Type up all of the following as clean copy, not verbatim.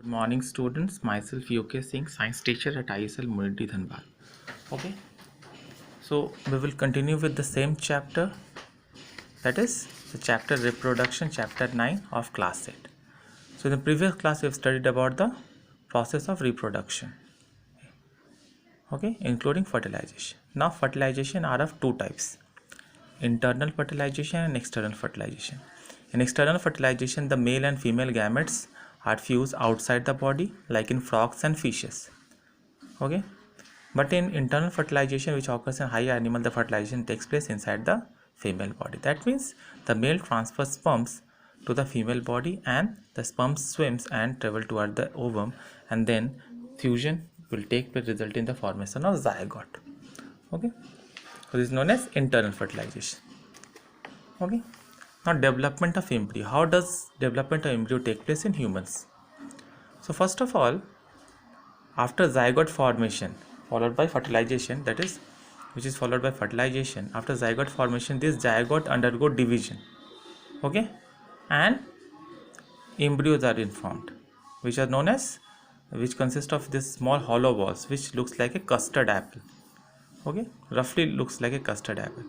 Good morning students, myself UK Singh, science teacher at ISL Munity Dhanbad. Okay, so we will continue with the same chapter, that is the chapter reproduction, chapter 9 of class 8. So in the previous class we have studied about the process of reproduction, okay, including fertilization. Now fertilization are of two types, internal fertilization and external fertilization. In external fertilization, the male and female gametes are fused outside the body like in frogs and fishes. Okay, but in internal fertilization, which occurs in higher animal, the fertilization takes place inside the female body. That means the male transfers sperms to the female body and the sperm swims and travel toward the ovum, and then fusion will take place, result in the formation of zygote. Okay, so this is known as internal fertilization. Okay, now development of embryo. How does development of embryo take place in humans? So first of all, after zygote formation followed by fertilization, that is which is followed by fertilization, after zygote formation this zygote undergo division, okay, and embryos are informed, which are known as, which consist of this small hollow balls which looks like a custard apple. Okay, roughly looks like a custard apple.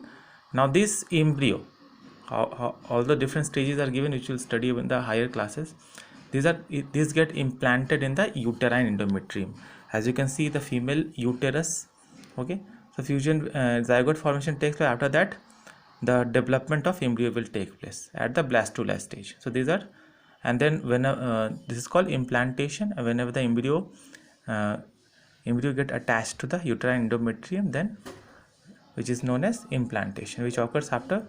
Now this embryo, all the different stages are given, which we'll study in the higher classes. These get implanted in the uterine endometrium. As you can see, the female uterus. Okay, so fusion, zygote formation takes place. After that, the development of embryo will take place at the blastula stage. So these are, and then when this is called implantation. Whenever the embryo get attached to the uterine endometrium, then which is known as implantation, which occurs after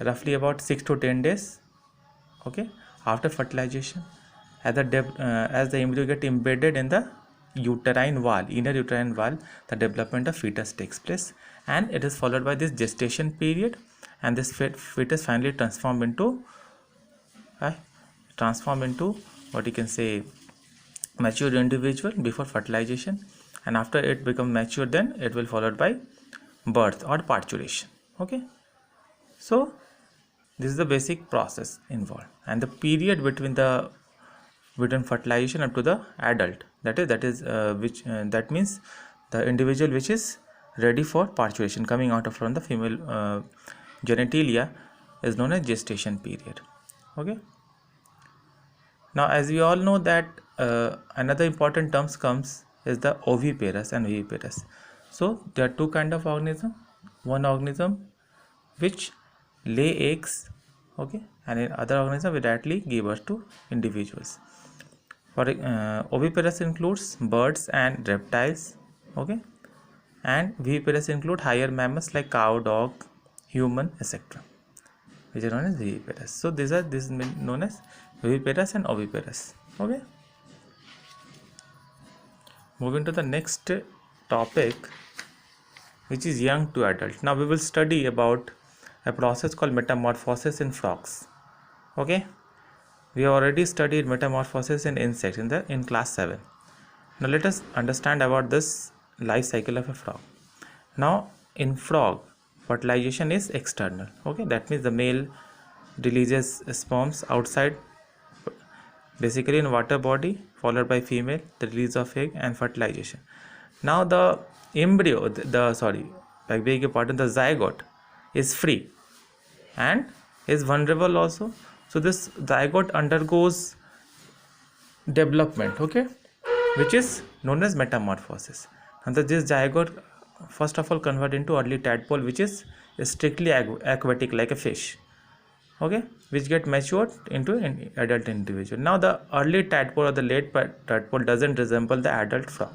roughly about 6 to 10 days, okay, after fertilization. As the embryo get embedded in the uterine wall, inner uterine wall, the development of fetus takes place, and it is followed by this gestation period, and this fetus finally transform into what you can say mature individual before fertilization, and after it become mature, then it will followed by birth or parturition. Okay, so this is the basic process involved, and the period between fertilization up to the adult, that means the individual which is ready for parturition, coming out from the female genitalia, is known as gestation period. Okay, now as we all know that another important terms comes is the oviparous and viviparous. So there are two kind of organism, one organism which lay eggs, okay, and in other organism will directly give birth to individuals. For oviparous includes birds and reptiles, okay, and viviparous include higher mammals like cow, dog, human, etc., which are known as viviparous. So this is known as viviparous and oviparous. Okay, moving to the next topic, which is young to adult. Now we will study about a process called metamorphosis in frogs. Okay, we have already studied metamorphosis in insects in class 7. Now let us understand about this life cycle of a frog. Now in frog, fertilization is external. Okay, that means the male releases sperms outside, basically in water body, followed by female, the release of egg and fertilization. Now the embryo, I beg your pardon, the zygote is free and is vulnerable also. So this zygote undergoes development, okay, which is known as metamorphosis. And this zygote first of all convert into early tadpole, which is strictly aquatic like a fish, okay, which get matured into an adult individual. Now the early tadpole or the late tadpole doesn't resemble the adult frog.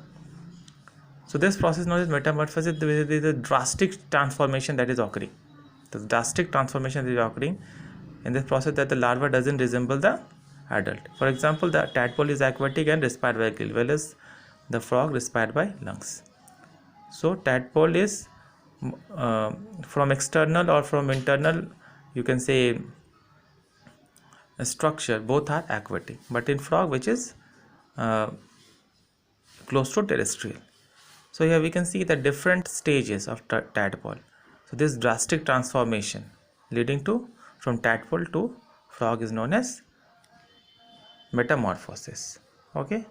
So this process known as metamorphosis, there is a drastic transformation that is occurring. The drastic transformation that is occurring in this process, that the larva doesn't resemble the adult. For example, the tadpole is aquatic and respired by gill, whereas the frog respired by lungs. So tadpole is from external or from internal, you can say, structure, both are aquatic, but in frog, which is close to terrestrial. So here we can see the different stages of tadpole. So this drastic transformation leading to from tadpole to frog is known as metamorphosis. Okay.